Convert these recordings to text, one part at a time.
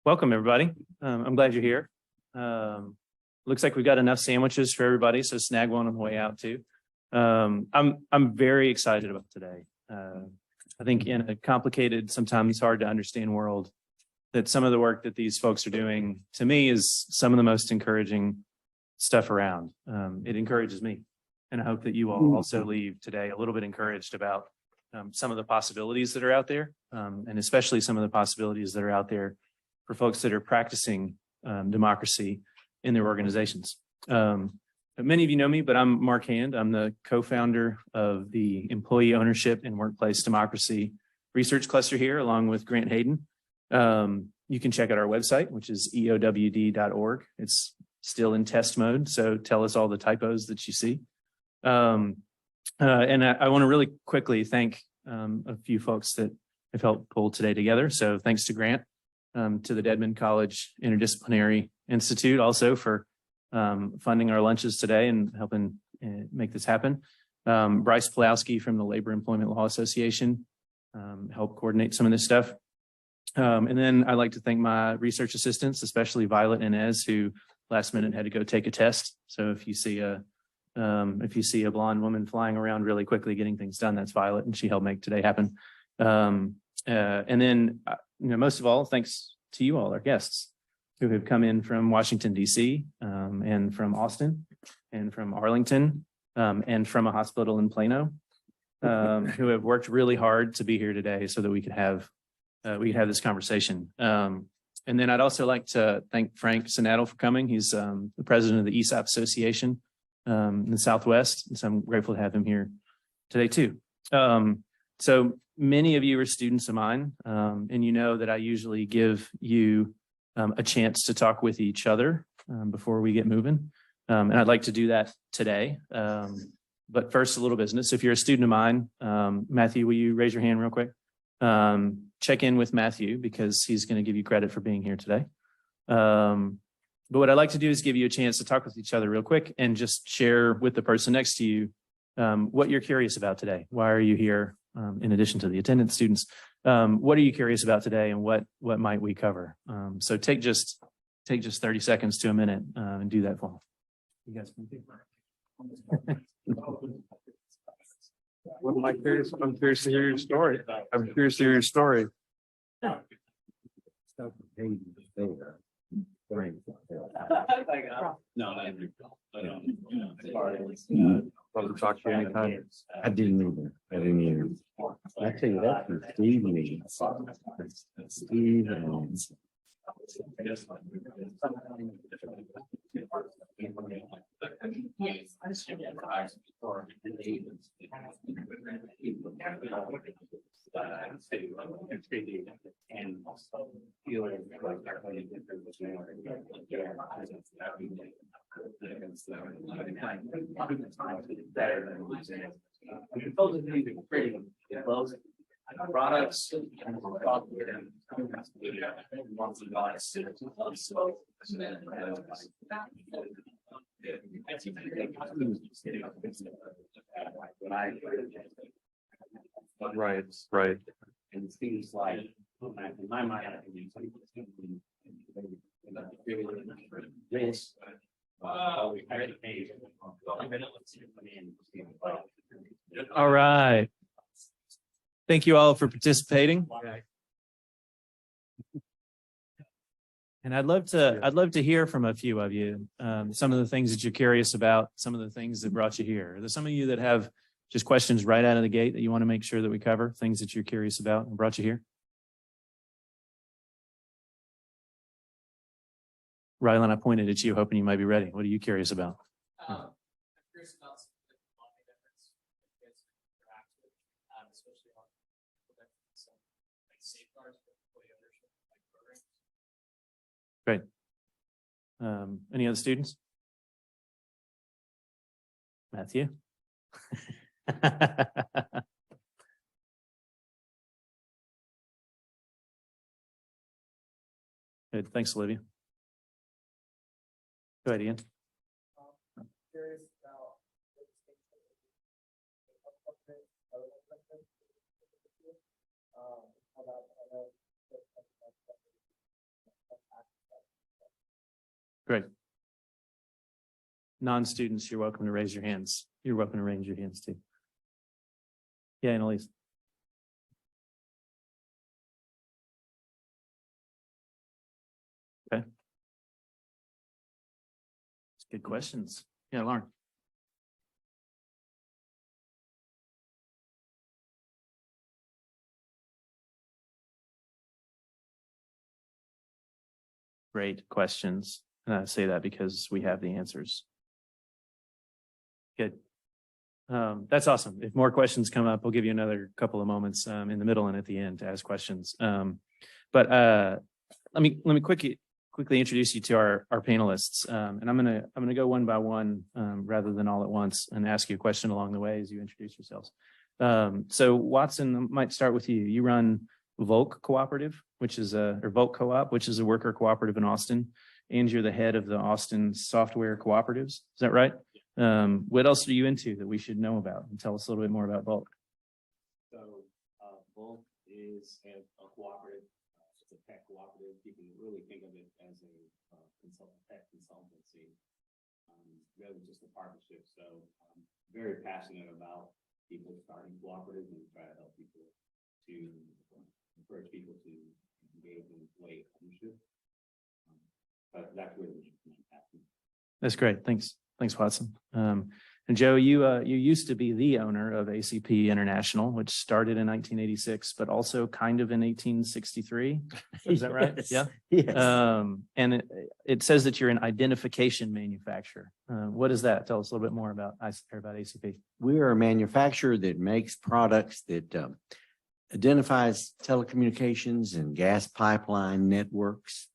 Welcome, everybody. I'm glad you're here. Looks like we've got enough sandwiches for everybody, so snag one on the way out too. I'm very excited about today. I think in a complicated, sometimes hard to understand world, that some of the work that these folks are doing, to me, is some of the most encouraging stuff around. It encourages me, and I hope that you all also leave today a little bit encouraged about some of the possibilities that are out there, and especially some of the possibilities that are out there for folks that are practicing democracy in their organizations. Many of you know me, but I'm Mark Hand. I'm the co-founder of the Employee Ownership and Workplace Democracy Research Cluster here, along with Grant Hayden. You can check out our website, which is eowd.org. It's still in test mode, so tell us all the typos that you see. And I want to really quickly thank a few folks that have helped pull today together. So thanks to Grant, to the Dedman College Interdisciplinary Institute also for funding our lunches today and helping make this happen. Bryce Pulowski from the Labor Employment Law Association helped coordinate some of this stuff. And then I'd like to thank my research assistants, especially Violet and Ez, who last minute had to go take a test. So if you see a blonde woman flying around really quickly getting things done, that's Violet, and she helped make today happen. And then, most of all, thanks to you all, our guests, who have come in from Washington, D.C., and from Austin, and from Arlington, and from a hospital in Plano, who have worked really hard to be here today so that we could have this conversation. And then I'd also like to thank Frank Sinattle for coming. He's the president of the ESOP Association in the Southwest, and so I'm grateful to have him here today too. So many of you are students of mine, and you know that I usually give you a chance to talk with each other before we get moving. And I'd like to do that today. But first, a little business. If you're a student of mine, Matthew, will you raise your hand real quick? Check in with Matthew because he's going to give you credit for being here today. But what I'd like to do is give you a chance to talk with each other real quick and just share with the person next to you what you're curious about today. Why are you here? In addition to the attendance students, what are you curious about today, and what might we cover? So take just 30 seconds to a minute and do that for me. You guys can do What am I curious? I'm curious to hear your story. I'm curious to hear your story. Doesn't talk to you anytime. I didn't either. I tell you that for Steve Lee. Steve and products. Right. and it seems like in my mind, this. All right. Thank you all for participating. And I'd love to hear from a few of you, some of the things that you're curious about, some of the things that brought you here. There's some of you that have just questions right out of the gate that you want to make sure that we cover, things that you're curious about and brought you here. Rylan, I pointed at you, hoping you might be ready. What are you curious about? I'm curious about some of the quality difference kids interact with, especially on some like safeguards for employee ownership like programs. Great. Any other students? Matthew? Good. Thanks, Olivia. Go ahead, Ian. I'm curious about Great. Non-students, you're welcome to raise your hands. You're welcome to raise your hands too. Yeah, Annalise. Okay. That's good questions. Yeah, Lauren. Great questions. And I say that because we have the answers. Good. That's awesome. If more questions come up, we'll give you another couple of moments in the middle and at the end to ask questions. But let me quickly introduce you to our panelists. And I'm gonna go one by one rather than all at once and ask you a question along the way as you introduce yourselves. So Watson, I might start with you. You run Vulk Cooperative, which is or Vulk Co-op, which is a worker cooperative in Austin, and you're the head of the Austin Software Cooperatives. Is that right? What else are you into that we should know about? And tell us a little bit more about Vulk. So Vulk is a cooperative. It's a tech cooperative. You can really think of it as a tech consultancy, really just a partnership. So I'm very passionate about people starting cooperatives and try to help people to encourage people to engage in employee ownership. But that's really happening. That's great. Thanks, Watson. And Joe, you used to be the owner of ACP International, which started in 1986, but also kind of in 1863. Is that right? Yes. Yeah. Yes. And it says that you're an identification manufacturer. What is that? Tell us a little bit more about ACP. We are a manufacturer that makes products that identifies telecommunications and gas pipeline networks.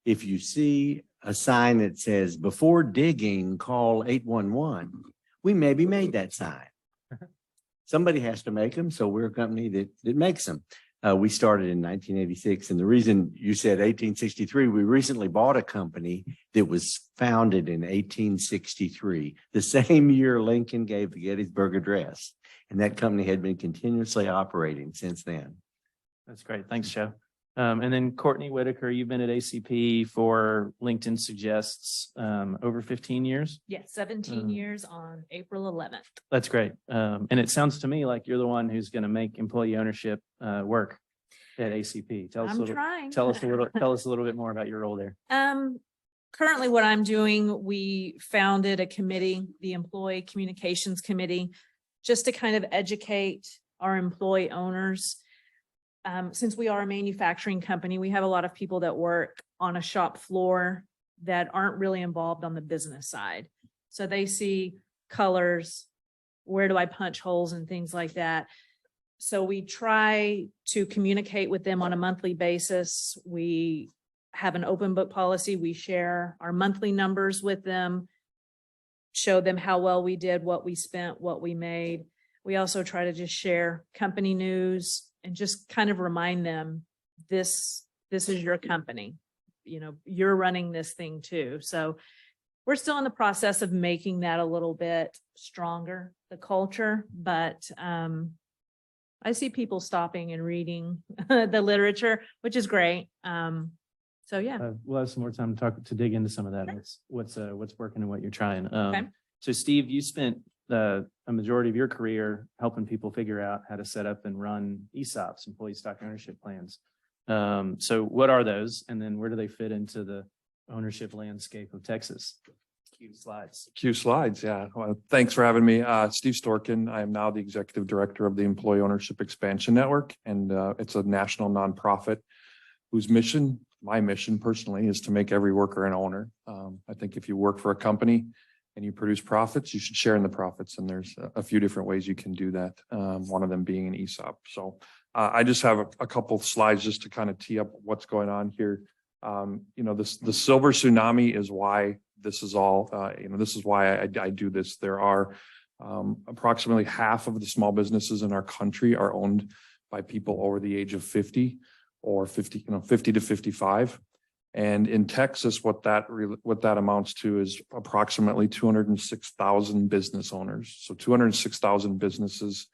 If you see a sign that says, "Before digging, call 811," we maybe made that sign. Somebody has to make them, so we're a company that makes them. We started in 1986, and the reason you said 1863, we recently bought a company that was founded in 1863, the same year Lincoln gave the Gettysburg Address, and that company had been continuously operating since then. That's great. Thanks, Joe. And then Courtney Whittaker, you've been at ACP for LinkedIn Suggests over 15 years. Yes, 17 years on April 11th. That's great. And it sounds to me like you're the one who's going to make employee ownership work at ACP. Tell us a little bit more about your role there. Currently what I'm doing, we founded a committee, the Employee Communications Committee, just to kind of educate our employee owners. Since we are a manufacturing company, we have a lot of people that work on a shop floor that aren't really involved on the business side. So they see colors, where do I punch holes and things like that. So we try to communicate with them on a monthly basis. We have an open book policy. We share our monthly numbers with them, show them how well we did, what we spent, what we made. We also try to just share company news and just kind of remind them, this is your company. You know, you're running this thing too. So we're still in the process of making that a little bit stronger, the culture, but I see people stopping and reading the literature, which is great. So yeah. We'll have some more time to dig into some of that. What's working and what you're trying. Okay. So Steve, you spent a majority of your career helping people figure out how to set up and run ESOPs, employee stock ownership plans. So what are those? And then where do they fit into the ownership landscape of Texas? Cue slides. Yeah. Well, thanks for having me. Steve Storkan. I am now the executive director of the Employee Ownership Expansion Network. And it's a national nonprofit whose mission, my mission personally, is to make every worker an owner. I think if you work for a company and you produce profits, you should share in the profits. And there's a few different ways you can do that. One of them being an ESOP. So I just have a couple of slides just to kind of tee up what's going on here. The silver tsunami is why this is all, this is why I do this. There are approximately half of the small businesses in our country are owned by people over the age of 50 or 50 to 55. And in Texas, what that amounts to is approximately 206,000 business owners. So 206,000 businesses.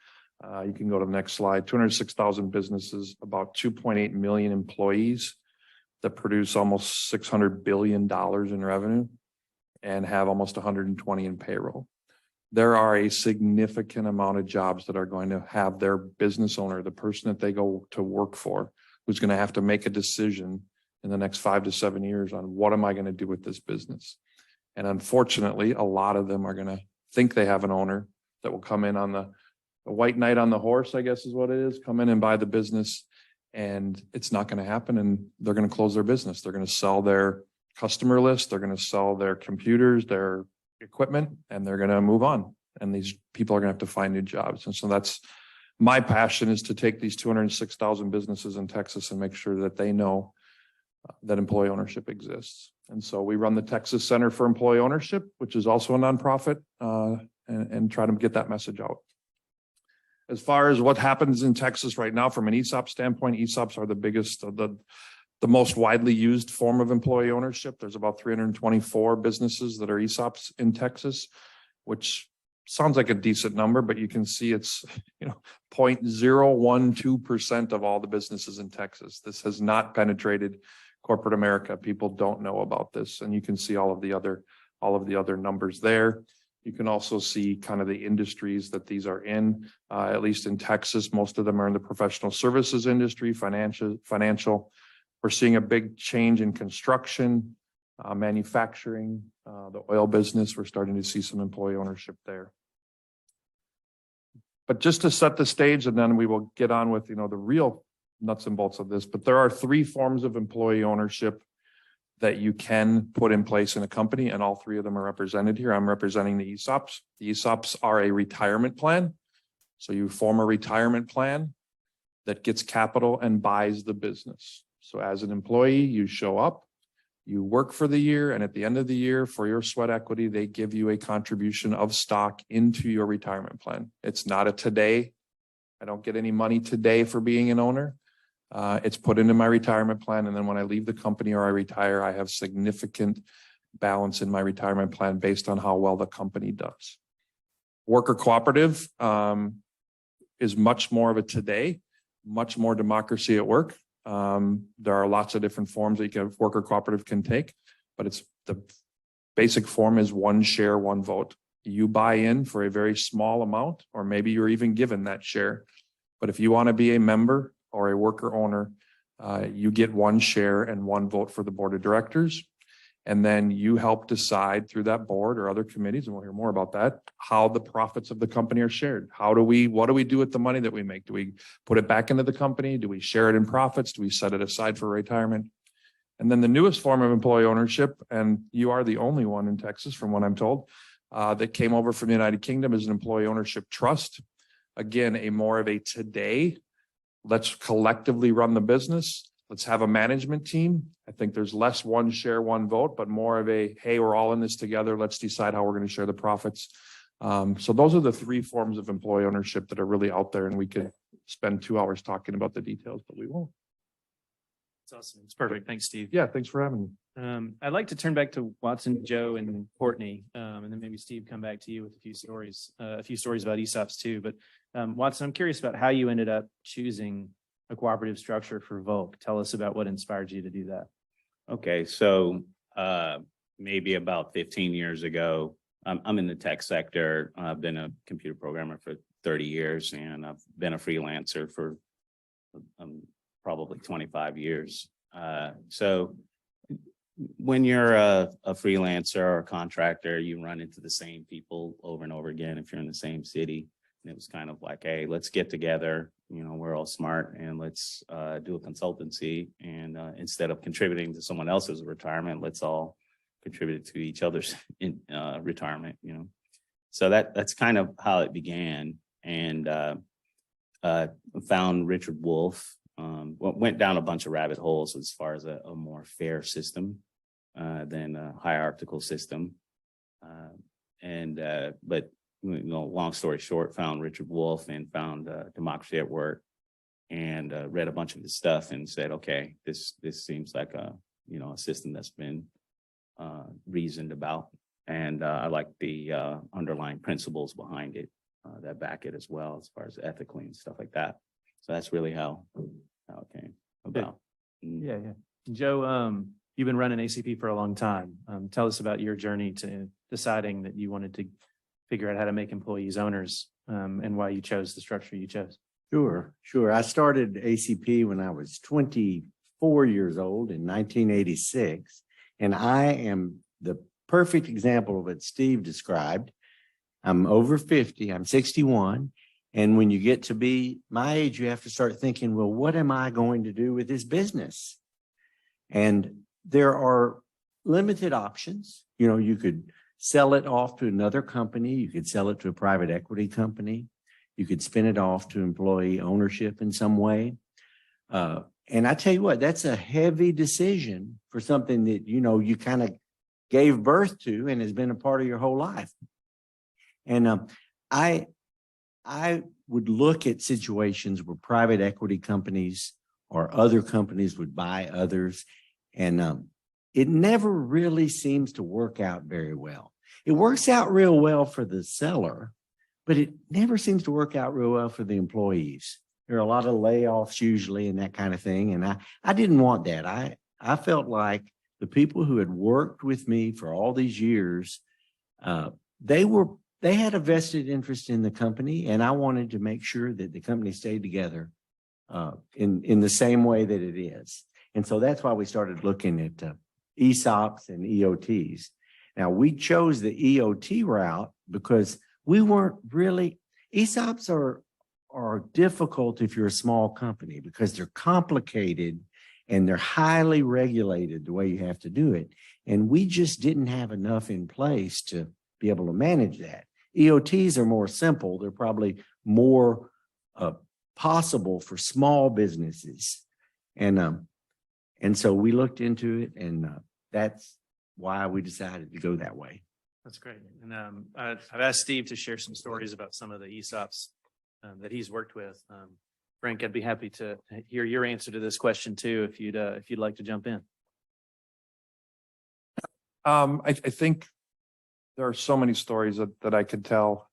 You can go to the next slide. 206,000 businesses, about 2.8 million employees, that produce almost $600 billion in revenue and have almost 120 in payroll. There are a significant amount of jobs that are going to have their business owner, the person that they go to work for, who's going to have to make a decision in the next 5 to 7 years on what am I going to do with this business. And unfortunately, a lot of them are going to think they have an owner that will come in on the white knight on the horse, I guess is what it is, come in and buy the business. And it's not going to happen. And they're going to close their business. They're going to sell their customer list. They're going to sell their computers, their equipment, and they're going to move on. And these people are going to have to find new jobs. And so that's my passion, is to take these 206,000 businesses in Texas and make sure that they know that employee ownership exists. And so we run the Texas Center for Employee Ownership, which is also a nonprofit, and try to get that message out. As far as what happens in Texas right now, from an ESOP standpoint, ESOPs are the biggest, the most widely used form of employee ownership. There's about 324 businesses that are ESOPs in Texas, which sounds like a decent number, but you can see it's, 0.012% of all the businesses in Texas. This has not penetrated corporate America. People don't know about this. And you can see all of the other numbers there. You can also see kind of the industries that these are in, at least in Texas. Most of them are in the professional services industry, financial. We're seeing a big change in construction, manufacturing, the oil business. We're starting to see some employee ownership there. But just to set the stage, and then we will get on with, the real nuts and bolts of this, but there are 3 forms of employee ownership that you can put in place in a company, and all 3 of them are represented here. I'm representing the ESOPs. The ESOPs are a retirement plan. So you form a retirement plan that gets capital and buys the business. So as an employee, you show up, you work for the year, and at the end of the year, for your sweat equity, they give you a contribution of stock into your retirement plan. It's not a today. I don't get any money today for being an owner. It's put into my retirement plan. And then when I leave the company or I retire, I have significant balance in my retirement plan based on how well the company does. Worker cooperative is much more of a today, much more democracy at work. There are lots of different forms that worker cooperative can take, but it's the basic form is 1 share, 1 vote. You buy in for a very small amount, or maybe you're even given that share. But if you want to be a member or a worker owner, you get 1 share and 1 vote for the board of directors. And then you help decide through that board or other committees, and we'll hear more about that, how the profits of the company are shared. What do we do with the money that we make? Do we put it back into the company? Do we share it in profits? Do we set it aside for retirement? And then the newest form of employee ownership, and you are the only one in Texas from what I'm told, that came over from the United Kingdom, is an employee ownership trust. Again, a more of a today, let's collectively run the business. Let's have a management team. I think there's less 1 share, 1 vote, but more of a, hey, we're all in this together. Let's decide how we're going to share the profits. So those are the 3 forms of employee ownership that are really out there. And we could spend 2 hours talking about the details, but we won't. That's awesome. It's perfect. Thanks, Steve. Yeah, thanks for having me. I'd like to turn back to Watson, Joe, and Courtney, and then maybe Steve, come back to you with a few stories about ESOPs too. But Watson, I'm curious about how you ended up choosing a cooperative structure for Vulk. Tell us about what inspired you to do that. Okay, so maybe about 15 years ago, I'm in the tech sector. I've been a computer programmer for 30 years, and I've been a freelancer for probably 25 years. So when you're a freelancer or a contractor, you run into the same people over and over again if you're in the same city. And it was kind of like, hey, let's get together. We're all smart, and let's do a consultancy. And instead of contributing to someone else's retirement, let's all contribute to each other's retirement. So that's kind of how it began. And found Richard Wolff. Went down a bunch of rabbit holes as far as a more fair system than a hierarchical system. But long story short, found Richard Wolff and found Democracy at Work, and read a bunch of his stuff and said, okay, this seems like a system that's been reasoned about, and I like the underlying principles behind it that back it as well, as far as ethically and stuff like that. So that's really how it came about. Yeah. Joe, you've been running ACP for a long time. Tell us about your journey to deciding that you wanted to figure out how to make employees owners, and why you chose the structure you chose. Sure. I started ACP when I was 24 years old in 1986, and I am the perfect example of what Steve described. I'm over 50, I'm 61. And when you get to be my age, you have to start thinking, well, what am I going to do with this business? And there are limited options. You know, you could sell it off to another company. You could sell it to a private equity company. You could spin it off to employee ownership in some way. And I tell you what, that's a heavy decision for something that, you know, you kind of gave birth to and has been a part of your whole life. And I would look at situations where private equity companies or other companies would buy others. And it never really seems to work out very well. It works out real well for the seller, but it never seems to work out real well for the employees. There are a lot of layoffs usually and that kind of thing. And I didn't want that. I felt like the people who had worked with me for all these years, they had a vested interest in the company, and I wanted to make sure that the company stayed together in the same way that it is. And so that's why we started looking at ESOPs and EOTs. Now, we chose the EOT route because we weren't really, ESOPs are difficult if you're a small company because they're complicated and they're highly regulated the way you have to do it. And we just didn't have enough in place to be able to manage that. EOTs are more simple. They're probably more possible for small businesses. And so we looked into it, and that's why we decided to go that way. That's great. And I've asked Steve to share some stories about some of the ESOPs that he's worked with. Frank, I'd be happy to hear your answer to this question too, if you'd like to jump in. I think there are so many stories that I could tell.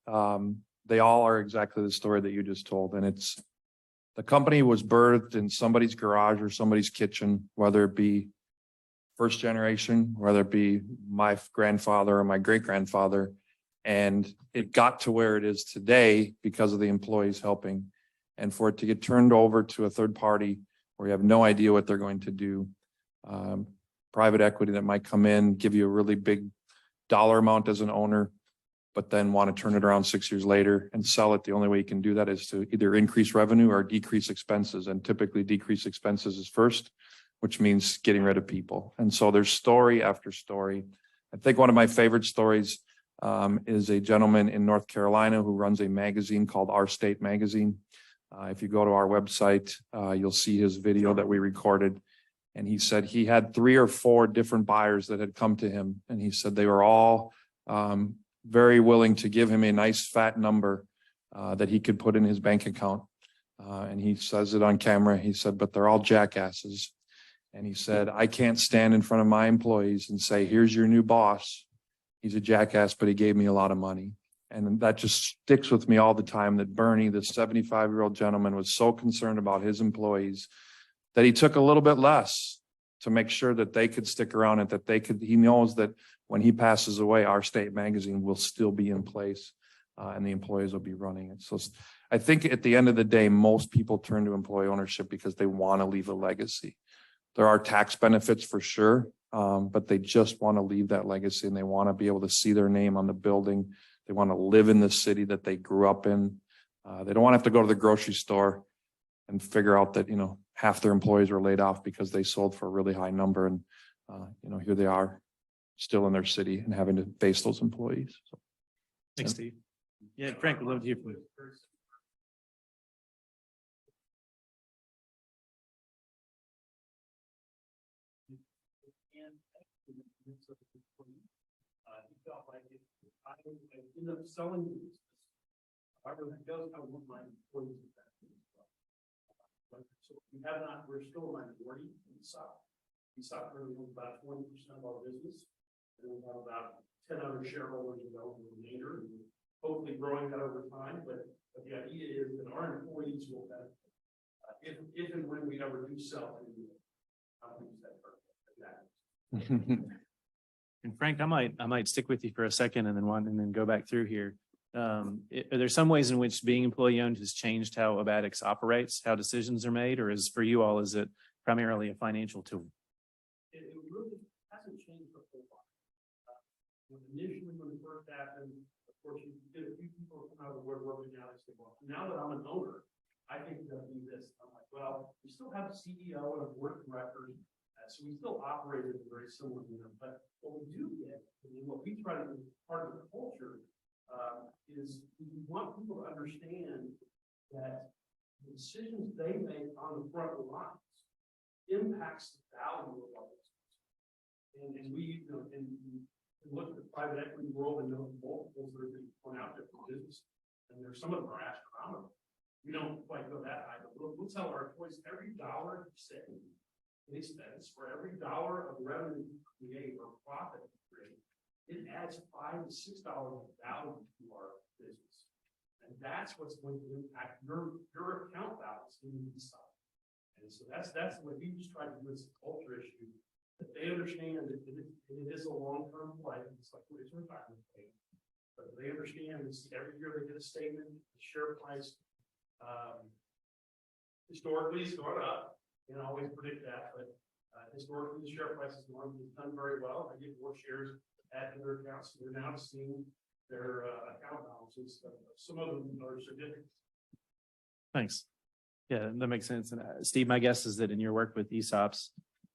They all are exactly the story that you just told. And it's the company was birthed in somebody's garage or somebody's kitchen, whether it be first generation, whether it be my grandfather or my great grandfather. And it got to where it is today because of the employees helping. And for it to get turned over to a third party where you have no idea what they're going to do, private equity that might come in, give you a really big dollar amount as an owner, but then want to turn it around 6 years later and sell it. The only way you can do that is to either increase revenue or decrease expenses. And typically decrease expenses is first, which means getting rid of people. And so there's story after story. I think one of my favorite stories is a gentleman in North Carolina who runs a magazine called Our State Magazine. If you go to our website, you'll see his video that we recorded. And he said he had 3 or 4 different buyers that had come to him. And he said they were all very willing to give him a nice fat number that he could put in his bank account. And he says it on camera. He said, but they're all jackasses. And he said, I can't stand in front of my employees and say, here's your new boss. He's a jackass, but he gave me a lot of money. And that just sticks with me all the time, that Bernie, the 75-year-old gentleman, was so concerned about his employees that he took a little bit less to make sure that they could stick around and that they could, he knows that when he passes away, Our State Magazine will still be in place and the employees will be running it. So I think at the end of the day, most people turn to employee ownership because they want to leave a legacy. There are tax benefits for sure, but they just want to leave that legacy and they want to be able to see their name on the building. They want to live in the city that they grew up in. They don't want to have to go to the grocery store and figure out that, you know, half their employees are laid off because they sold for a really high number. And, you know, here they are still in their city and having to face those employees. So. Thanks, Steve. Yeah, Frank, we'd love to hear from you. He felt like if I end up selling the business, however that goes, I want my employees to benefit as well. So we have not, we're still a minority in ESOP. ESOP really owns about 20% of our business. And we have about 10 other shareholders that own the remainder, and hopefully growing that over time. But the idea is that our employees will benefit if and when we ever do sell. I'll use that for that. And Frank, I might stick with you for a second and then go back through here. Are there some ways in which being employee owned has changed how Abadix operates, how decisions are made, or is for you all, is it primarily a financial tool? It really hasn't changed a whole lot. Initially, when it first happened, of course, you get a few people come out of the word working now, they say, well, now that I'm an owner, I think we're gonna do this. I'm like, well, we still have a CEO and a board of directors, so we still operate in a very similar manner. But what we do get, and what we try to do part of the culture, is we want people to understand that the decisions they make on the front lines impacts the value of our business. And we, and look at the private equity world and know the multiples that are being thrown out there for business. And there's some of them are astronomical. We don't quite go that high, but we'll tell our employees every dollar saved in expense for every dollar of revenue you create or profit you create, it adds $5 to $6 of value to our business. And that's what's going to impact your account balance in the side. And so that's the way we just try to do this culture issue, that they understand that it is a long-term play. It's like it's a retirement play. But they understand this every year they get a statement, the share price historically is going up. You can always predict that, but historically the share price has done very well. I get more shares added to their accounts. So they're now seeing their account balances. Some of them are significant. Thanks. Yeah, that makes sense. And Steve, my guess is that in your work with ESOPs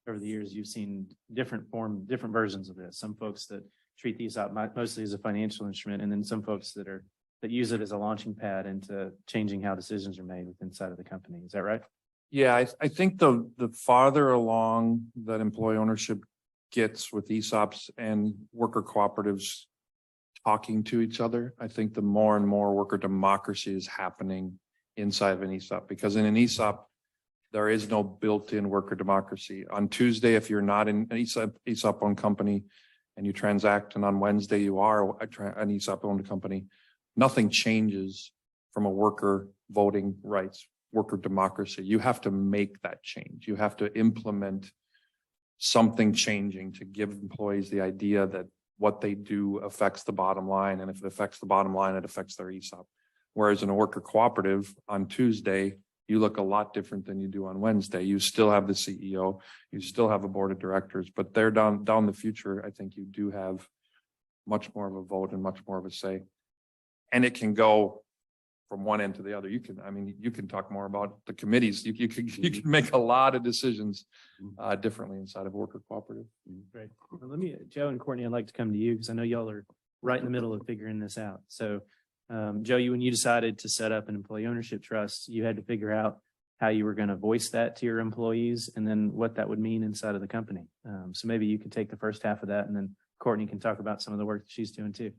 over the years, you've seen different versions of this. Some folks that treat the ESOP mostly as a financial instrument, and then some folks that use it as a launching pad into changing how decisions are made inside of the company. Is that right? Yeah, I think the farther along that employee ownership gets with ESOPs and worker cooperatives talking to each other, I think the more and more worker democracy is happening inside of an ESOP, because in an ESOP, there is no built-in worker democracy. On Tuesday, if you're not in an ESOP-owned company and you transact, and on Wednesday you are an ESOP-owned company, nothing changes from a worker voting rights, worker democracy. You have to make that change. You have to implement something changing to give employees the idea that what they do affects the bottom line. And if it affects the bottom line, it affects their ESOP. Whereas in a worker cooperative on Tuesday, you look a lot different than you do on Wednesday. You still have the CEO, you still have a board of directors, but they're down the future. I think you do have much more of a vote and much more of a say. And it can go from one end to the other. You can talk more about the committees. You can make a lot of decisions differently inside of a worker cooperative. Great. Well, Joe and Courtney, I'd like to come to you because I know y'all are right in the middle of figuring this out. So Joe, when you decided to set up an employee ownership trust, you had to figure out how you were going to voice that to your employees and then what that would mean inside of the company. So maybe you could take the first half of that and then Courtney can talk about some of the work that she's doing too.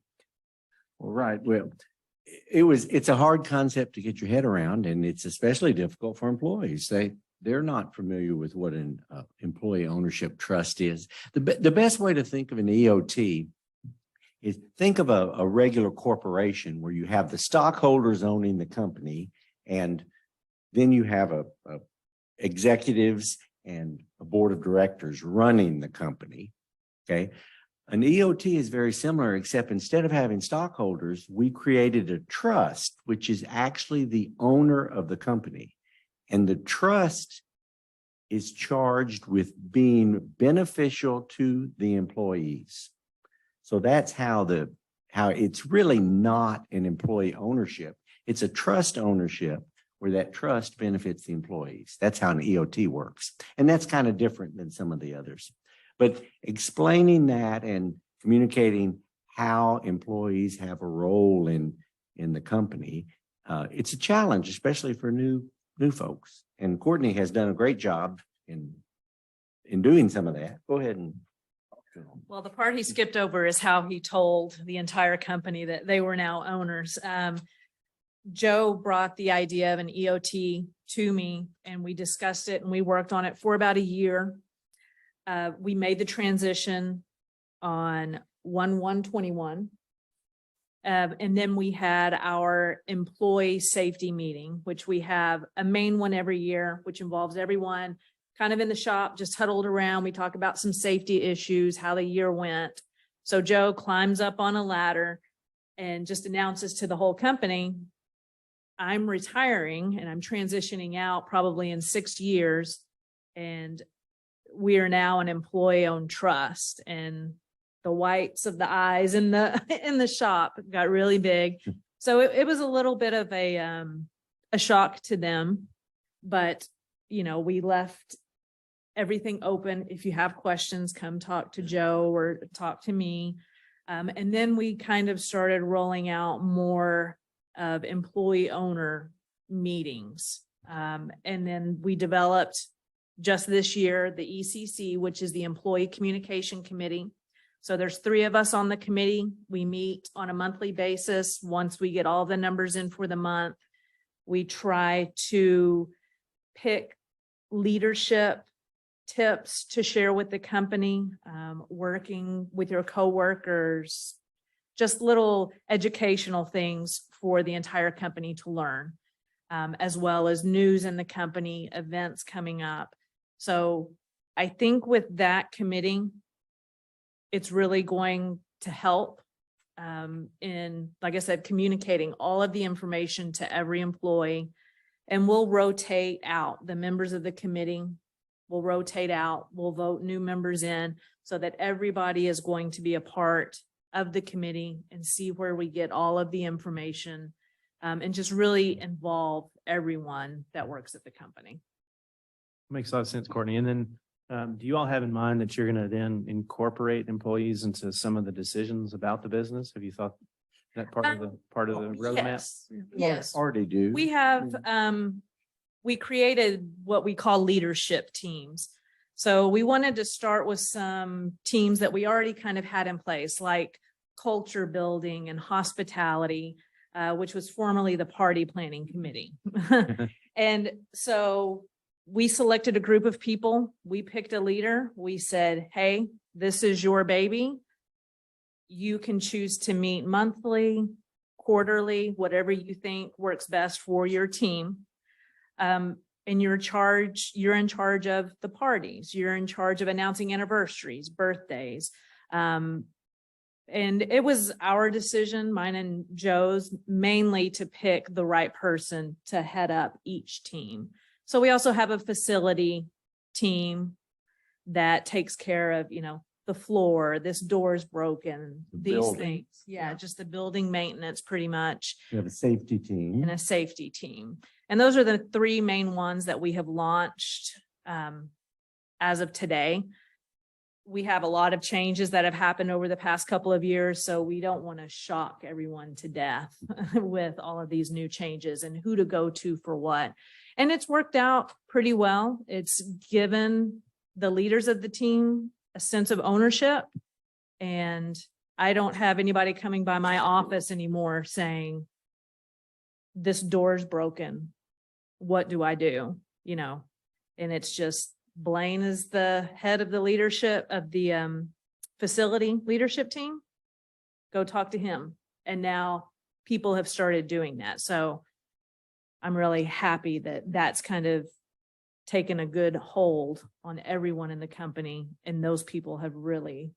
All right. Well, it's a hard concept to get your head around, and it's especially difficult for employees. They're not familiar with what an employee ownership trust is. The best way to think of an EOT is think of a regular corporation where you have the stockholders owning the company, and then you have a executives and a board of directors running the company. Okay. An EOT is very similar, except instead of having stockholders, we created a trust, which is actually the owner of the company. And the trust is charged with being beneficial to the employees. So that's how it's really not an employee ownership. It's a trust ownership where that trust benefits the employees. That's how an EOT works. And that's kind of different than some of the others. But explaining that and communicating how employees have a role in the company, it's a challenge, especially for new folks. And Courtney has done a great job in doing some of that. Go ahead and. Well, the part he skipped over is how he told the entire company that they were now owners. Joe brought the idea of an EOT to me and we discussed it and we worked on it for about a year. We made the transition on 1/1/21. And then we had our employee safety meeting, which we have a main one every year, which involves everyone. kind of in the shop, just huddled around. We talk about some safety issues, how the year went. So Joe climbs up on a ladder and just announces to the whole company, I'm retiring and I'm transitioning out probably in 6 years. And we are now an employee-owned trust. And the whites of the eyes in the shop got really big. So it was a little bit of a shock to them, but we left everything open. If you have questions, come talk to Joe or talk to me. And then we kind of started rolling out more of employee owner meetings. And then we developed just this year, the ECC, which is the Employee Communication Committee. So there's 3 of us on the committee. We meet on a monthly basis. Once we get all the numbers in for the month, we try to pick leadership tips to share with the company, working with your coworkers, just little educational things for the entire company to learn, as well as news in the company, events coming up. So I think with that committee, it's really going to help in, like I said, communicating all of the information to every employee. And we'll rotate out the members of the committee. We'll rotate out, we'll vote new members in so that everybody is going to be a part of the committee and see where we get all of the information, and just really involve everyone that works at the company. Makes a lot of sense, Courtney. And then do you all have in mind that you're going to then incorporate employees into some of the decisions about the business? Have you thought that part of the roadmap? Yes. Already do. We have, we created what we call leadership teams. So we wanted to start with some teams that we already kind of had in place, like culture building and hospitality, which was formerly the party planning committee. And so we selected a group of people. We picked a leader. We said, hey, this is your baby. You can choose to meet monthly, quarterly, whatever you think works best for your team. And you're in charge of the parties. You're in charge of announcing anniversaries, birthdays. And it was our decision, mine and Joe's, mainly to pick the right person to head up each team. So we also have a facility team that takes care of, the floor, this door's broken, these building. things. Yeah, just the building maintenance pretty much. We have a safety team. And a safety team. And those are the 3 main ones that we have launched as of today. We have a lot of changes that have happened over the past couple of years, so we don't want to shock everyone to death with all of these new changes and who to go to for what. And it's worked out pretty well. It's given the leaders of the team a sense of ownership. And I don't have anybody coming by my office anymore saying, this door's broken. What do I do? And it's just Blaine is the head of the leadership of the facility leadership team. Go talk to him. And now people have started doing that. So I'm really happy that that's kind of taken a good hold on everyone in the company. And those people have really,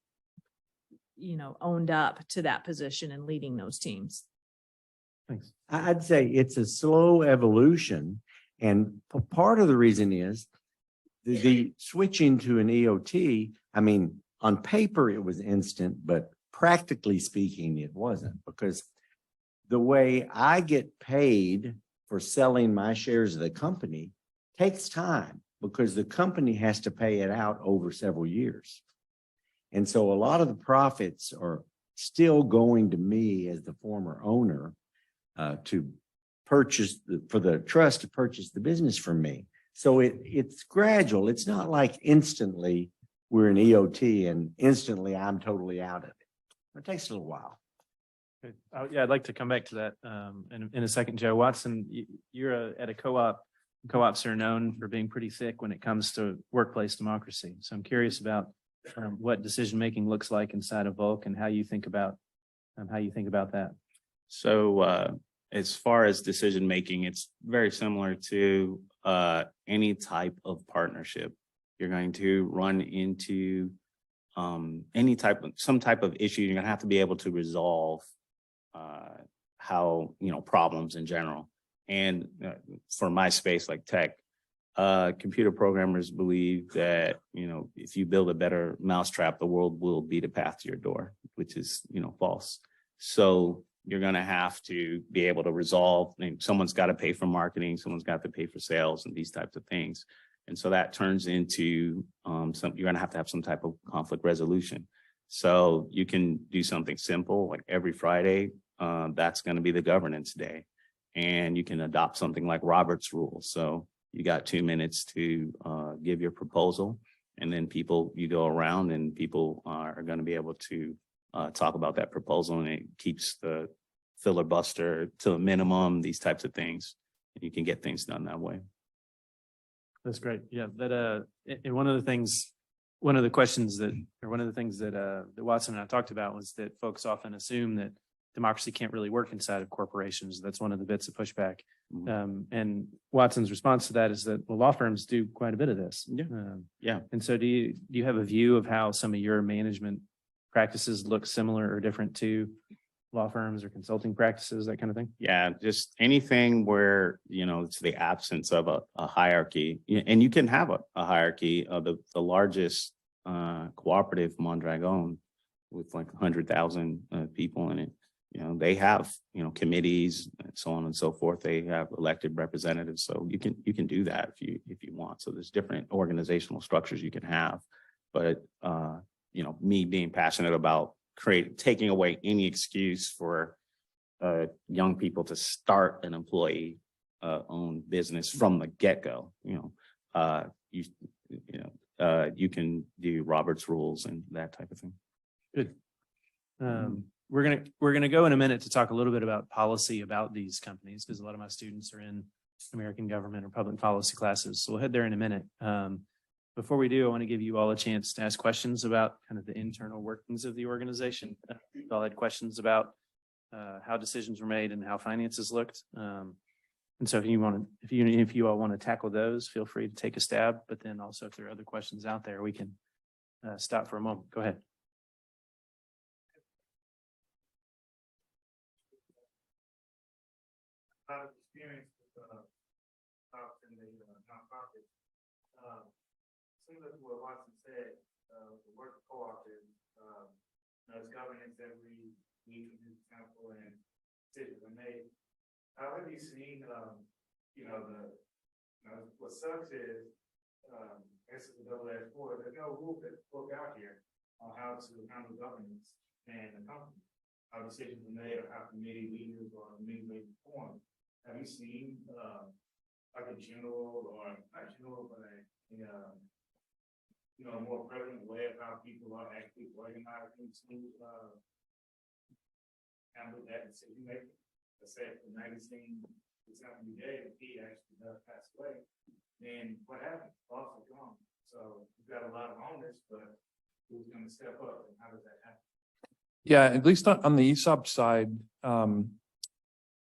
owned up to that position and leading those teams. Thanks. I'd say it's a slow evolution. And part of the reason is the switching to an EOT. I mean, on paper, it was instant, but practically speaking, it wasn't, because the way I get paid for selling my shares of the company takes time, because the company has to pay it out over several years. And so a lot of the profits are still going to me as the former owner to purchase for the trust to purchase the business from me. So it's gradual. It's not like instantly we're an EOT and instantly I'm totally out of it. It takes a little while. Good. Yeah, I'd like to come back to that in a second. Joe Watson, you're at a co-op. Co-ops are known for being pretty thick when it comes to workplace democracy. So I'm curious about what decision-making looks like inside of Vulk and how you think about that. So as far as decision making, it's very similar to any type of partnership. You're going to run into some type of issue. You're gonna have to be able to resolve how, problems in general. And for my space like tech, computer programmers believe that, if you build a better mousetrap, the world will beat a path to your door, which is, false. So you're going to have to be able to resolve, someone's got to pay for marketing, someone's got to pay for sales and these types of things. And so that turns into you're going to have some type of conflict resolution. So you can do something simple like every Friday, that's going to be the governance day. And you can adopt something like Robert's rules. So you got 2 minutes to give your proposal, and then you go around and people are going to be able to talk about that proposal, and it keeps the filibuster to a minimum, these types of things. And you can get things done that way. That's great. Yeah, and one of the things that Watson and I talked about was that folks often assume that democracy can't really work inside of corporations. That's one of the bits of pushback. And Watson's response to that is that law firms do quite a bit of this. Yeah. And so do you have a view of how some of your management practices look similar or different to law firms or consulting practices, that kind of thing? Yeah, just anything where, it's the absence of a hierarchy. And you can have a hierarchy of the largest cooperative, Mondragon, with like 100,000 people in it. They have, committees and so on and so forth. They have elected representatives. So you can do that if you want. So there's different organizational structures you can have. But, me being passionate about taking away any excuse for young people to start an employee owned business from the get-go, you can do Robert's rules and that type of thing. Good. We're gonna go in a minute to talk a little bit about policy about these companies, because a lot of my students are in American government or public policy classes. So we'll head there in a minute. Before we do, I want to give you all a chance to ask questions about kind of the internal workings of the organization. We've all had questions about how decisions were made and how finances looked. And so if you all want to tackle those, feel free to take a stab. But then also, if there are other questions out there, we can stop for a moment. Go ahead. Experience with in the nonprofit. Similar to what Watson said, the work co-op is there's governance that we need to be accountable and decisions are made. How have you seen what sucks is this is the double-edged sword. There's no book out here on how to handle governance and the company. How decisions are made or how committee leaders or committee leaders form. Have you seen like a general or not general, but a more prevalent way of how people are actually organizing to handle that decision making? Let's say if the magazine is having a day, if he actually does pass away, then what happens? Boss is gone. So you've got a lot of owners, but who's going to step up and how does that happen? Yeah, at least on the ESOP side,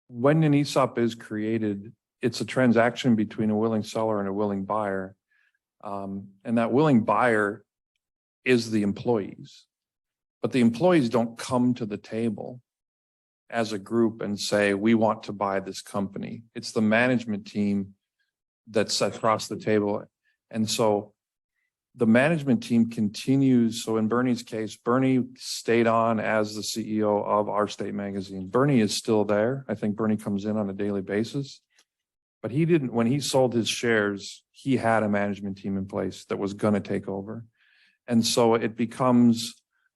when an ESOP is created, it's a transaction between a willing seller and a willing buyer. And that willing buyer is the employees. But the employees don't come to the table as a group and say, we want to buy this company. It's the management team that's across the table. And so the management team continues. So in Bernie's case, Bernie stayed on as the CEO of Our State Magazine. Bernie is still there. I think Bernie comes in on a daily basis. But he didn't, when he sold his shares, he had a management team in place that was going to take over. And so it becomes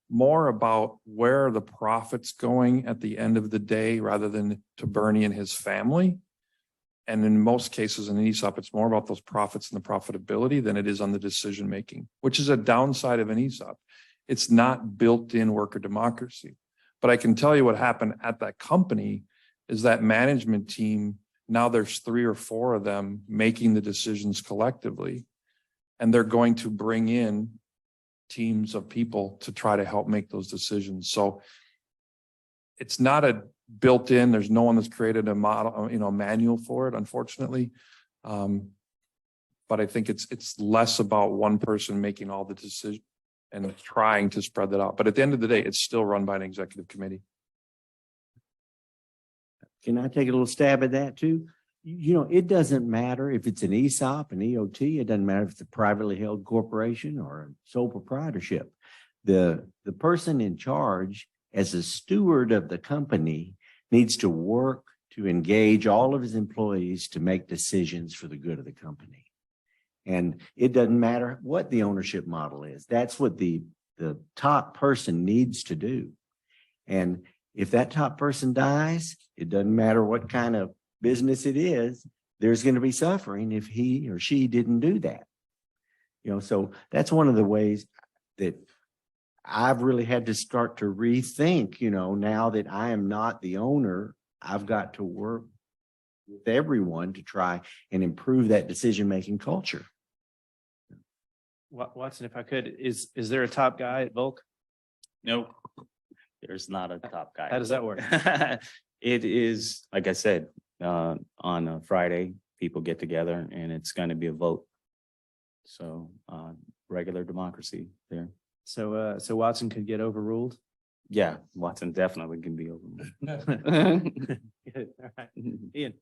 more about where are the profits going at the end of the day rather than to Bernie and his family. And in most cases in an ESOP, it's more about those profits and the profitability than it is on the decision making, which is a downside of an ESOP. It's not built-in worker democracy. But I can tell you what happened at that company is that management team, now there's 3 or 4 of them making the decisions collectively, and they're going to bring in teams of people to try to help make those decisions. So it's not a built in, there's no one that's created a model, manual for it, unfortunately. But I think it's less about one person making all the decision and trying to spread that out. But at the end of the day, it's still run by an executive committee. Can I take a little stab at that too? You know, it doesn't matter if it's an ESOP, an EOT, it doesn't matter if it's a privately held corporation or a sole proprietorship. The person in charge as a steward of the company needs to work to engage all of his employees to make decisions for the good of the company. And it doesn't matter what the ownership model is. That's what the top person needs to do. And if that top person dies, it doesn't matter what kind of business it is, there's going to be suffering if he or she didn't do that. You know, so that's one of the ways that I've really had to start to rethink, you know, now that I am not the owner, I've got to work with everyone to try and improve that decision-making culture. Watson, if I could, is there a top guy at Vulk? No, there's not a top guy. How does that work? It is, like I said, on a Friday, people get together and it's going to be a vote. So regular democracy there. So Watson could get overruled? Yeah, Watson definitely can be overruled. Good. All right. Ian.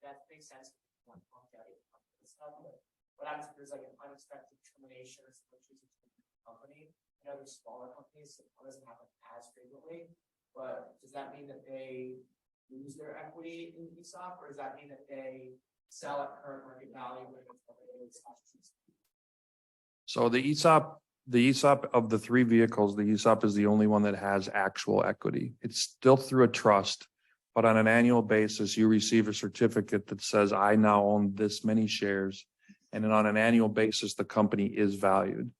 That makes sense. What happens if there's like an unexpected termination or something in the company? I know there's smaller companies, so it doesn't happen as frequently, but does that mean that they lose their equity in ESOP, or does that mean that they sell at current market value when it's So the ESOP of the three vehicles, the ESOP is the only one that has actual equity. It's still through a trust, but on an annual basis, you receive a certificate that says, I now own this many shares. And then on an annual basis, the company is valued.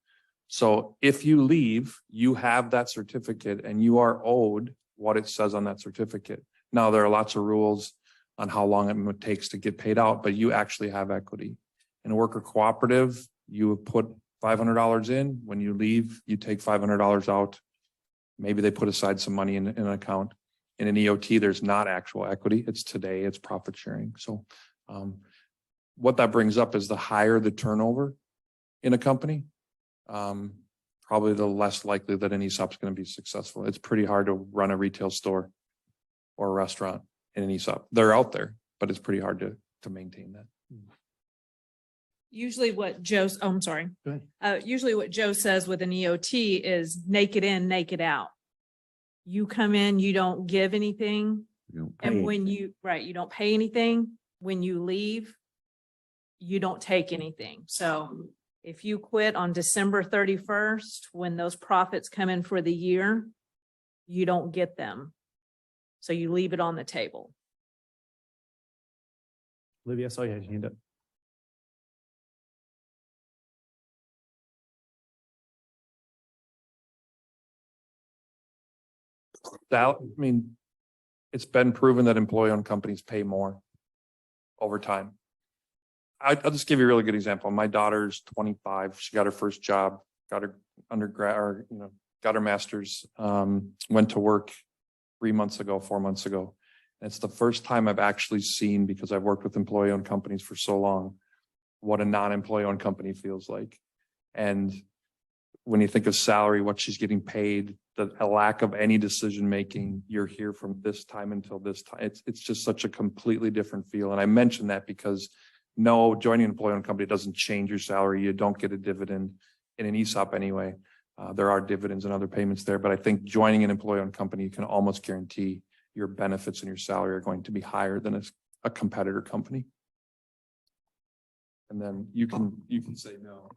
So if you leave, you have that certificate and you are owed what it says on that certificate. Now, there are lots of rules on how long it takes to get paid out, but you actually have equity. In a worker cooperative, you put $500 in. When you leave, you take $500 out. Maybe they put aside some money in an account. In an EOT, there's not actual equity. It's today, it's profit sharing. So what that brings up is the higher the turnover in a company, probably the less likely that an ESOP is going to be successful. It's pretty hard to run a retail store or a restaurant in an ESOP. They're out there, but it's pretty hard to maintain that. Usually what Joe's, oh, I'm sorry. Go Usually what Joe says with an EOT is naked in, naked out. You come in, you don't give anything. You don't pay And when anything. you don't pay anything. When you leave, you don't take anything. So if you quit on December 31st, when those profits come in for the year, you don't get them. So you leave it on the table. Olivia, I saw you had your hand up. I mean, it's been proven that employee-owned companies pay more over time. I'll just give you a really good example. My daughter's 25. She got her first job, got her undergrad, or got her master's. Went to work 4 months ago. And it's the first time I've actually seen, because I've worked with employee-owned companies for so long, what a non-employee-owned company feels like. And when you think of salary, what she's getting paid, a lack of any decision making, you're here from this time until this time. It's just such a completely different feel. And I mention that because no, joining an employee-owned company doesn't change your salary. You don't get a dividend in an ESOP anyway. There are dividends and other payments there, but I think joining an employee-owned company, you can almost guarantee your benefits and your salary are going to be higher than a competitor company. And then you can say no.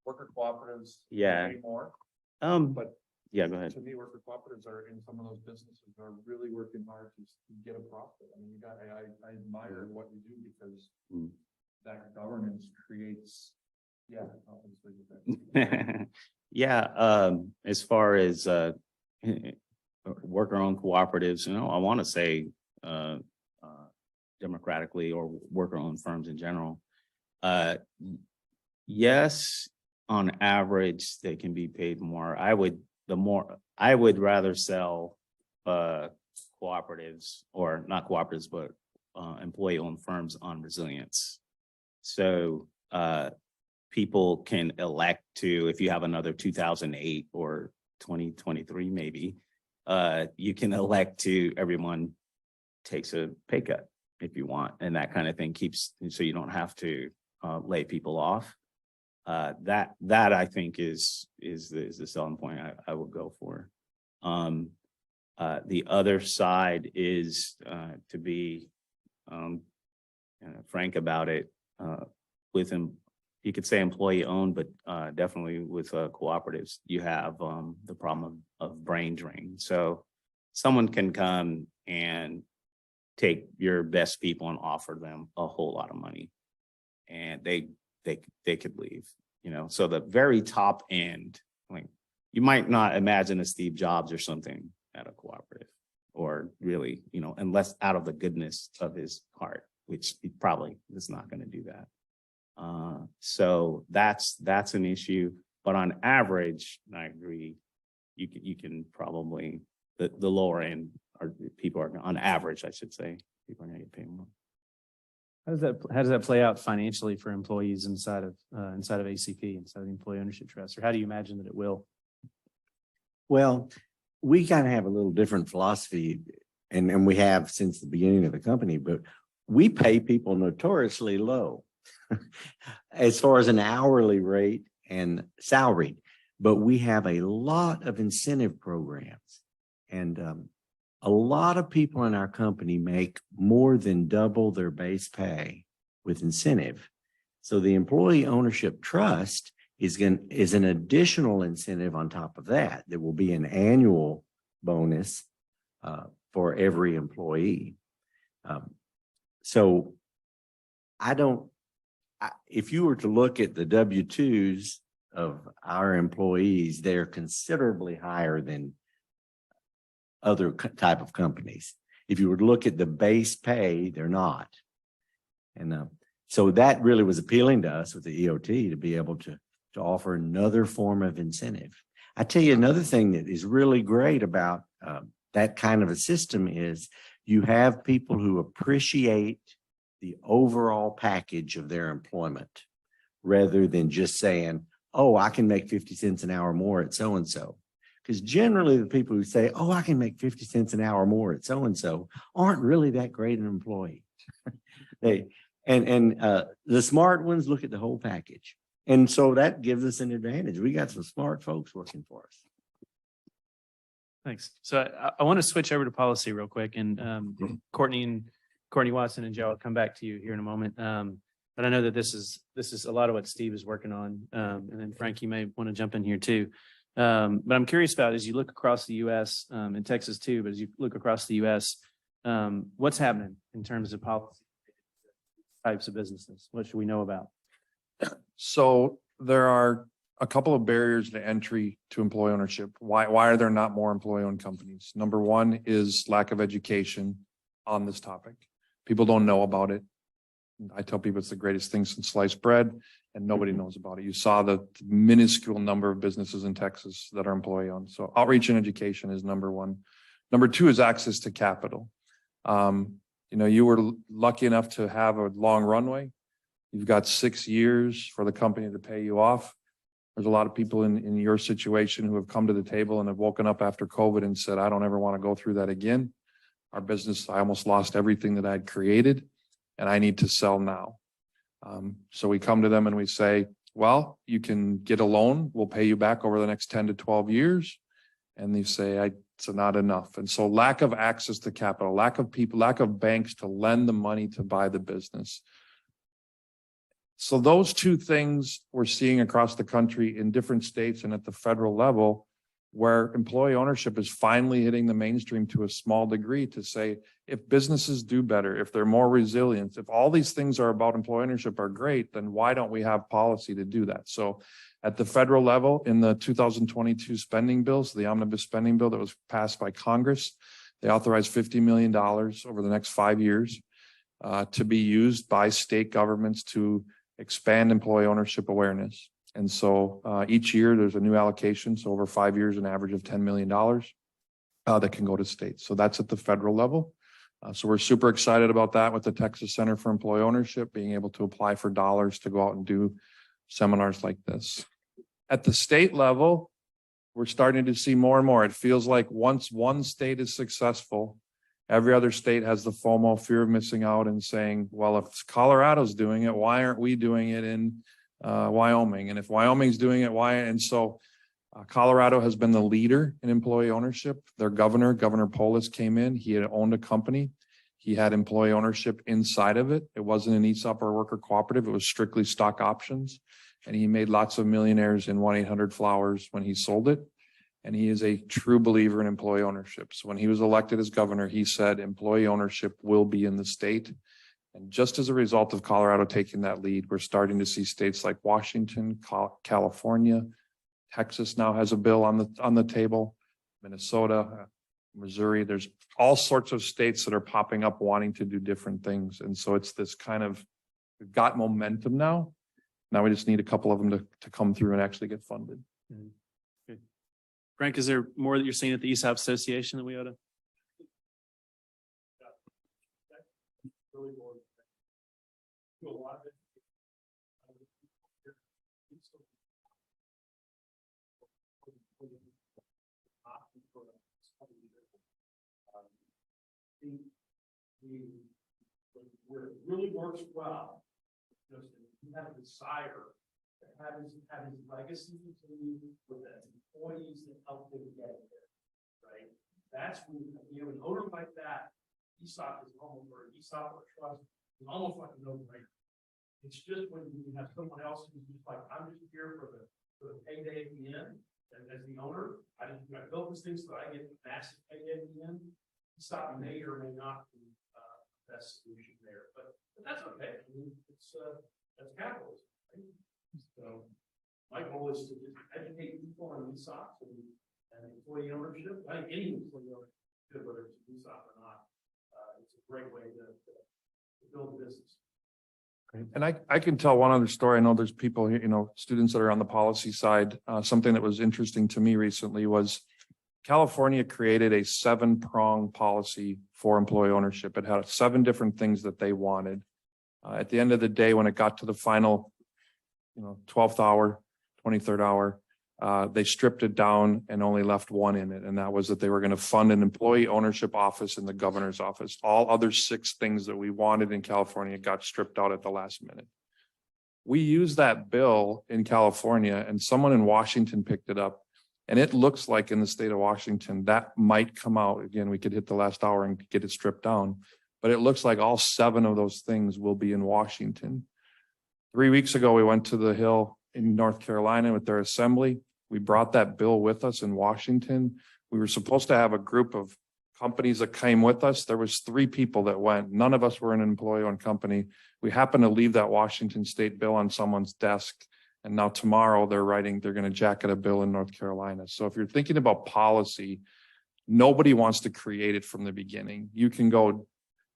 Worker cooperatives pay more. But yeah, go ahead. to me, worker cooperatives are in some of those businesses are really working hard to get a profit. I mean, I admire what you do because that governance creates. Yeah. Yeah. As far as worker-owned cooperatives, I want to say democratically or worker-owned firms in general. Yes, on average, they can be paid more. I would I would rather sell cooperatives, or not cooperatives, but employee-owned firms on resilience. So people can elect to, if you have another 2008 or 2023 maybe, you can elect to, everyone takes a pay cut if you want, and that kind of thing keeps, so you don't have to lay people off. That I think is the selling point I would go for. The other side is to be frank about it. With him, you could say employee owned, but definitely with cooperatives, you have the problem of brain drain. So someone can come and take your best people and offer them a whole lot of money, and they could leave. You know, so the very top end, like you might not imagine a Steve Jobs or something at a cooperative, or really, you know, unless out of the goodness of his heart, which he probably is not going to do that. So that's an issue. But on average, I agree, you can probably the lower end, or people are, on average, I should say, people are going to get paid more. How does that play out financially for employees inside of ACP, inside of the Employee Ownership Trust, or how do you imagine that it will? Well, we kind of have a little different philosophy, and we have since the beginning of the company, but we pay people notoriously low as far as an hourly rate and salary, but we have a lot of incentive programs, and a lot of people in our company make more than double their base pay with incentive. So the Employee Ownership Trust is an additional incentive on top of that. There will be an annual bonus for every employee. So if you were to look at the W-2s of our employees, they're considerably higher than other type of companies. If you were to look at the base pay, they're not. And so that really was appealing to us with the EOT, to be able to offer another form of incentive. I tell you, another thing that is really great about that kind of a system is you have people who appreciate the overall package of their employment, rather than just saying, oh, I can make 50 cents an hour more at so-and-so. Because generally the people who say, oh, I can make 50 cents an hour more at so-and-so aren't really that great an employee. The smart ones look at the whole package. And so that gives us an advantage. We got some smart folks working for us. Thanks. So I want to switch over to policy real quick, and Courtney Watson and Joe, I'll come back to you here in a moment. But I know that this is a lot of what Steve is working on. And then Frank, you may want to jump in here too. But I'm curious about, as you look across the U.S. And Texas too, but as you look across the U.S., what's happening in terms of policy types of businesses? What should we know about? So there are a couple of barriers to entry to employee ownership. Why are there not more employee-owned companies? Number one is lack of education on this topic. People don't know about it. I tell people it's the greatest thing since sliced bread, and nobody knows about it. You saw the minuscule number of businesses in Texas that are employee-owned. So outreach and education is number one. Number two is access to capital. You were lucky enough to have a long runway. You've got 6 years for the company to pay you off. There's a lot of people in your situation who have come to the table and have woken up after COVID and said, I don't ever want to go through that again. Our business, I almost lost everything that I'd created, and I need to sell now. So we come to them and we say, well, you can get a loan. We'll pay you back over the next 10 to 12 years. And they say, it's not enough. And so lack of access to capital, lack of people, lack of banks to lend the money to buy the business. So those two things we're seeing across the country in different states and at the federal level, where employee ownership is finally hitting the mainstream to a small degree, to say, if businesses do better, if they're more resilient, if all these things are about employee ownership are great, then why don't we have policy to do that? So at the federal level, in the 2022 spending bills, the omnibus spending bill that was passed by Congress, they authorized $50 million over the next 5 years to be used by state governments to expand employee ownership awareness. And so each year there's a new allocation. So over 5 years, an average of $10 million that can go to states. So that's at the federal level. So we're super excited about that with the Texas Center for Employee Ownership, being able to apply for dollars to go out and do seminars like this. At the state level, we're starting to see more and more. It feels like once one state is successful, every other state has the FOMO, fear of missing out, and saying, well, if Colorado's doing it, why aren't we doing it in Wyoming? And if Wyoming's doing it, why? And so Colorado has been the leader in employee ownership. Their governor, Governor Polis, came in. He had owned a company. He had employee ownership inside of it. It wasn't an ESOP or worker cooperative. It was strictly stock options. And he made lots of millionaires in 1-800-Flowers when he sold it. And he is a true believer in employee ownership. So when he was elected as governor, he said employee ownership will be in the state. And just as a result of Colorado taking that lead, we're starting to see states like Washington, California, Texas now has a bill on the table, Minnesota, Missouri. There's all sorts of states that are popping up wanting to do different things. And so it's this kind of, we've got momentum now. Now we just need a couple of them to come through and actually get funded. Good. Frank, is there more that you're seeing at the ESOP Association that we ought to? Really more. Do a lot of it. Where it really works well, just you have a desire to have his legacy continue with the employees that help him get there, right? That's when you have an owner like that. ESOP is almost, or ESOP or trust is almost like a no-brainer. It's just when you have someone else who's just like, I'm just here for the payday at the end. And as the owner, I built this thing so that I get massive payday at the end. ESOP may or may not be the best solution there, but that's okay. I mean, it's that's capitalism, right? So my goal is to just educate people on ESOP and employee ownership. I think any employee ownership, whether it's ESOP or not, it's a great way to build a business. And I can tell one other story. I know there's people here, students that are on the policy side. Something that was interesting to me recently was California created a 7-prong policy for employee ownership. It had 7 different things that they wanted. At the end of the day, when it got to the final, 12th hour, 23rd hour, they stripped it down and only left one in it. And that was that they were going to fund an employee ownership office in the governor's office. All other 6 things that we wanted in California got stripped out at the last minute. We used that bill in California and someone in Washington picked it up. And it looks like in the state of Washington, that might come out. Again, we could hit the last hour and get it stripped down. But it looks like all 7 of those things will be in Washington. 3 weeks ago, we went to the Hill in North Carolina with their assembly. We brought that bill with us in Washington. We were supposed to have a group of companies that came with us. There was 3 people that went. None of us were an employee-owned company. We happened to leave that Washington state bill on someone's desk. And now tomorrow they're going to jacket a bill in North Carolina. So if you're thinking about policy, nobody wants to create it from the beginning. You can go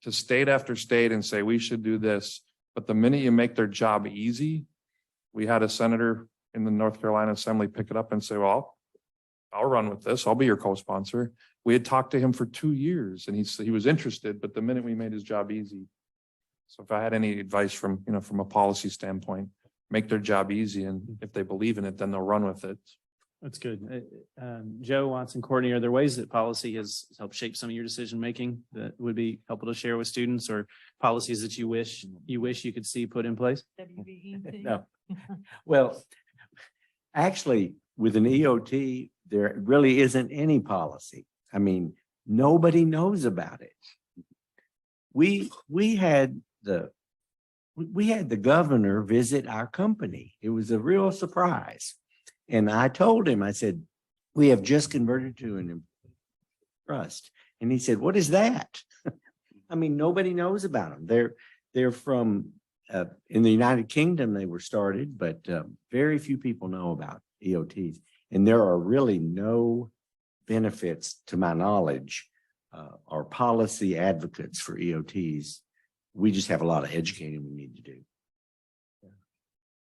to state after state and say, we should do this. But the minute you make their job easy, we had a senator in the North Carolina Assembly pick it up and say, well, I'll run with this. I'll be your co-sponsor. We had talked to him for 2 years and he was interested, but the minute we made his job easy. So if I had any advice from a policy standpoint, make their job easy. And if they believe in it, then they'll run with it. That's good. Joe, Watson, Courtney, are there ways that policy has helped shape some of your decision-making that would be helpful to share with students, or policies that you wish you could see put in place? No. Well, actually, with an EOT, there really isn't any policy. I mean, nobody knows about it. We had the governor visit our company. It was a real surprise. And I told him, I said, we have just converted to an trust. And he said, what is that? I mean, nobody knows about them. They're from in the United Kingdom, they were started, but very few people know about EOTs. And there are really no benefits, to my knowledge, or policy advocates for EOTs. We just have a lot of educating we need to do.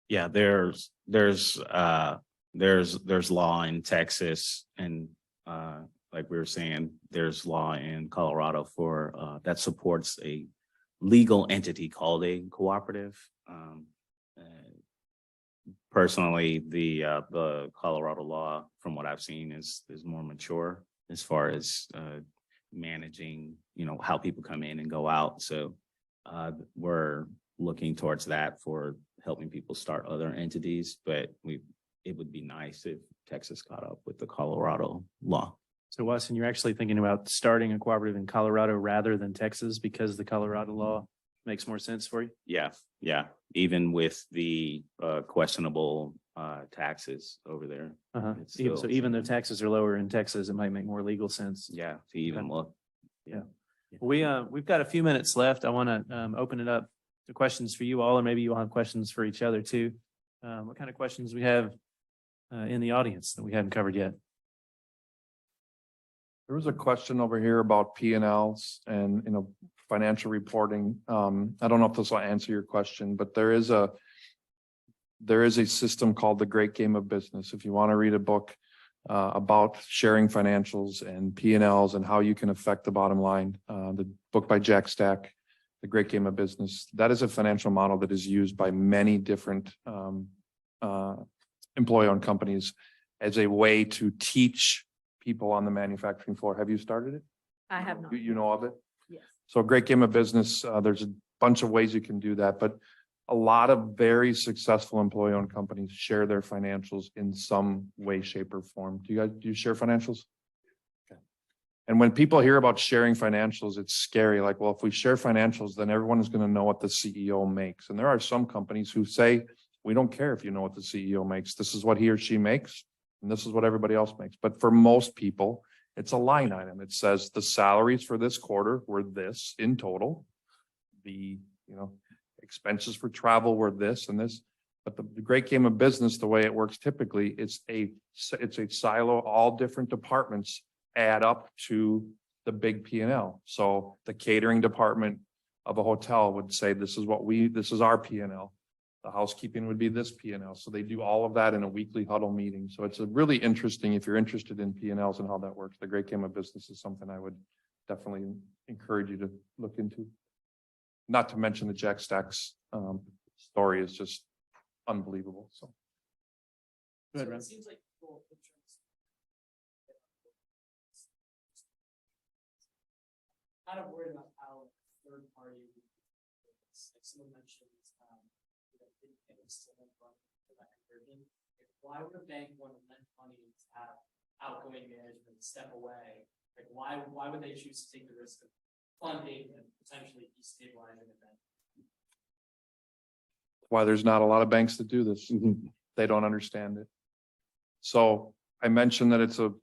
Yeah, there's there's law in Texas and like we were saying, there's law in Colorado for that supports a legal entity called a cooperative. Personally, the Colorado law, from what I've seen, is more mature as far as managing, how people come in and go out. So we're looking towards that for helping people start other entities, but it would be nice if Texas caught up with the Colorado law. So Watson, you're actually thinking about starting a cooperative in Colorado rather than Texas because the Colorado law makes more sense for you? Yeah. Even with the questionable taxes over there. It's still- So even though taxes are lower in Texas, it might make more legal sense. Yeah, to even look. We've got a few minutes left. I want to open it up to questions for you all, or maybe you'll have questions for each other too. What kind of questions we have in the audience that we haven't covered yet? There was a question over here about P&Ls and, financial reporting. I don't know if this will answer your question, but there is a system called The Great Game of Business. If you want to read a book about sharing financials and P&Ls and how you can affect the bottom line, the book by Jack Stack, The Great Game of Business, that is a financial model that is used by many different employee-owned companies as a way to teach people on the manufacturing floor. Have you started it? I have not. You know of it? Yes. So Great Game of Business, there's a bunch of ways you can do that, but a lot of very successful employee-owned companies share their financials in some way, shape, or form. Do you share financials? Okay. And when people hear about sharing financials, it's scary. Like, well, if we share financials, then everyone is going to know what the CEO makes. And there are some companies who say, we don't care if you know what the CEO makes. This is what he or she makes, and this is what everybody else makes. But for most people, it's a line item. It says the salaries for this quarter were this in total. The, expenses for travel were this and this. But the Great Game of Business, the way it works typically, it's a silo. All different departments add up to the big P&L. So the catering department of a hotel would say, this is our P&L. The housekeeping would be this P&L. So they do all of that in a weekly huddle meeting. So it's a really interesting, if you're interested in P&Ls and how that works, the Great Game of Business is something I would definitely encourage you to look into. Not to mention the Jack Stack's story is just unbelievable. So. Go ahead, Ron. It seems like people kind of worried about how third party, like someone mentioned, why would a bank want to lend money to have outgoing management step away? Like, why would they choose to take the risk of funding and potentially destabilizing a bank? Why there's not a lot of banks that do this. They don't understand it. So I mentioned that it's a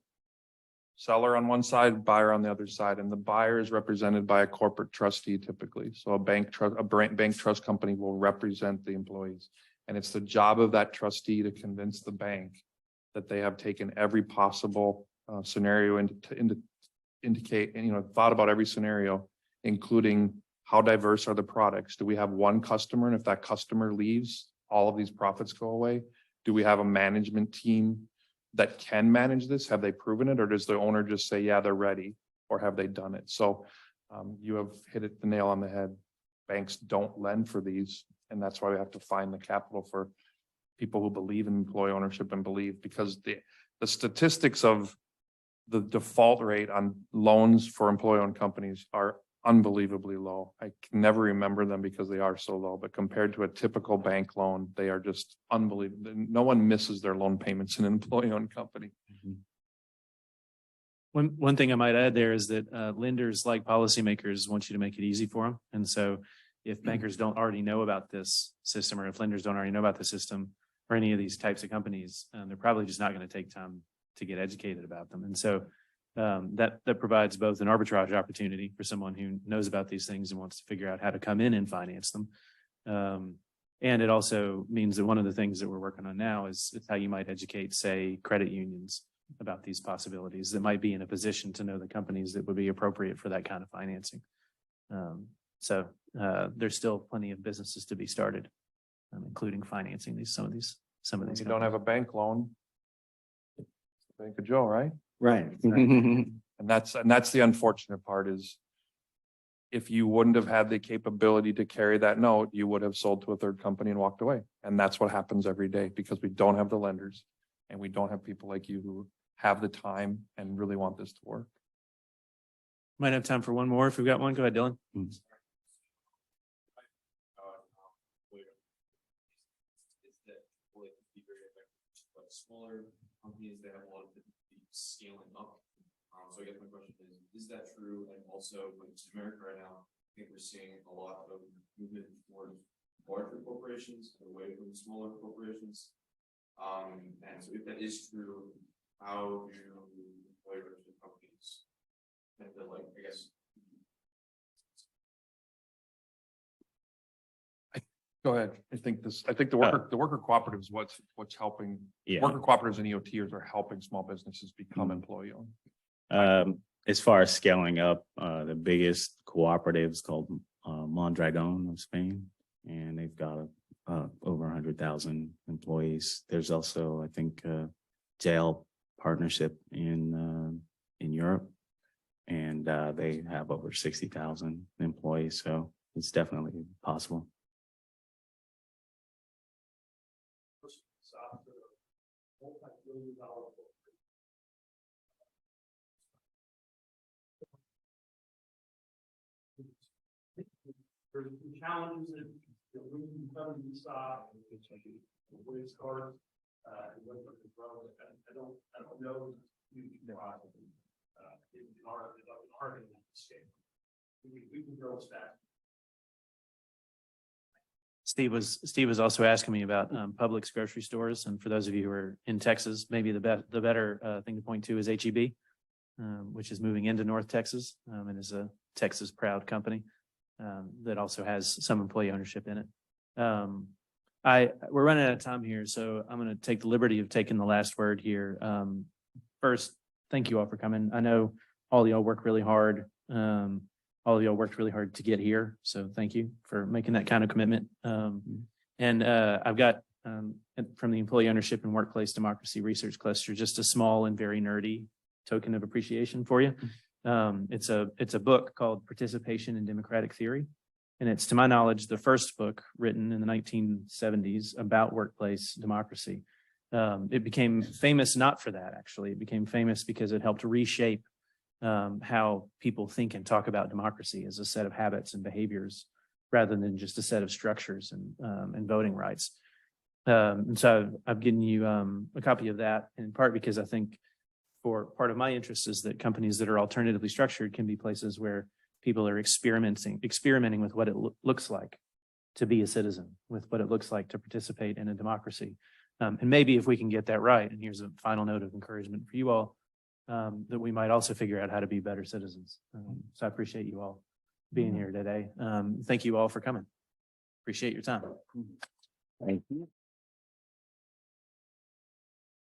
seller on one side, buyer on the other side, and the buyer is represented by a corporate trustee typically. So a bank trust company will represent the employees. And it's the job of that trustee to convince the bank that they have taken every possible scenario to indicate, and thought about every scenario, including how diverse are the products? Do we have one customer? And if that customer leaves, all of these profits go away. Do we have a management team that can manage this? Have they proven it? Or does the owner just say, yeah, they're ready? Or have they done it? So you have hit the nail on the head. Banks don't lend for these. And that's why we have to find the capital for people who believe in employee ownership and believe, because the statistics of the default rate on loans for employee-owned companies are unbelievably low. I can never remember them because they are so low, but compared to a typical bank loan, they are just unbelievable. No one misses their loan payments in an employee-owned company. One thing I might add there is that lenders, like policymakers, want you to make it easy for them. And so if bankers don't already know about this system, or if lenders don't already know about the system or any of these types of companies, they're probably just not going to take time to get educated about them. And so that provides both an arbitrage opportunity for someone who knows about these things and wants to figure out how to come in and finance them. And it also means that one of the things that we're working on now is how you might educate, say, credit unions about these possibilities that might be in a position to know the companies that would be appropriate for that kind of financing. So there's still plenty of businesses to be started, including financing some of these some of If these. you don't have a bank loan. Bank of Joe, right? Right. And that's the unfortunate part is if you wouldn't have had the capability to carry that note, you would have sold to a third company and walked away. And that's what happens every day because we don't have the lenders and we don't have people like you who have the time and really want this to work. Might have time for one more. If we've got one, go ahead, Dylan. Smaller companies that have a lot of difficulty scaling up. So I guess my question is that true? And also, when it's America right now, I think we're seeing a lot of movement towards larger corporations away from smaller corporations. And so if that is true, how do employers and companies tend to I guess. Go ahead. I think the worker cooperative is what's helping. Yeah. Worker cooperatives and EOTers are helping small businesses become employee owned. As far as scaling up, the biggest cooperative is called Mondragon of Spain, and they've got over 100,000 employees. There's also, I think, jail partnership in Europe, and they have over 60,000 employees. So it's definitely possible. There's some challenges that we can come to stop, it's like waste cards, and what the road, I don't know. Huge problem. In our scale. We can grow as fast. Steve was also asking me about Publix grocery stores, and for those of you who are in Texas, maybe the better thing to point to is HEB, which is moving into North Texas and is a Texas proud company that also has some employee ownership in it. We're running out of time here, so I'm going to take the liberty of taking the last word here. First, thank you all for coming. I know all of y'all work really hard. All of y'all worked really hard to get here. So thank you for making that kind of commitment. And I've got from the Employee Ownership and Workplace Democracy Research Cluster, just a small and very nerdy token of appreciation for you. It's a book called Participation in Democratic Theory. And it's, to my knowledge, the first book written in the 1970s about workplace democracy. It became famous not for that, actually. It became famous because it helped reshape how people think and talk about democracy as a set of habits and behaviors rather than just a set of structures and voting rights. And so I've given you a copy of that in part because I think for part of my interest is that companies that are alternatively structured can be places where people are experimenting with what it looks like to be a citizen, with what it looks like to participate in a democracy. And maybe if we can get that right, and here's a final note of encouragement for you all, that we might also figure out how to be better citizens. So I appreciate you all being here today. Thank you all for coming. Appreciate your time. Thank you.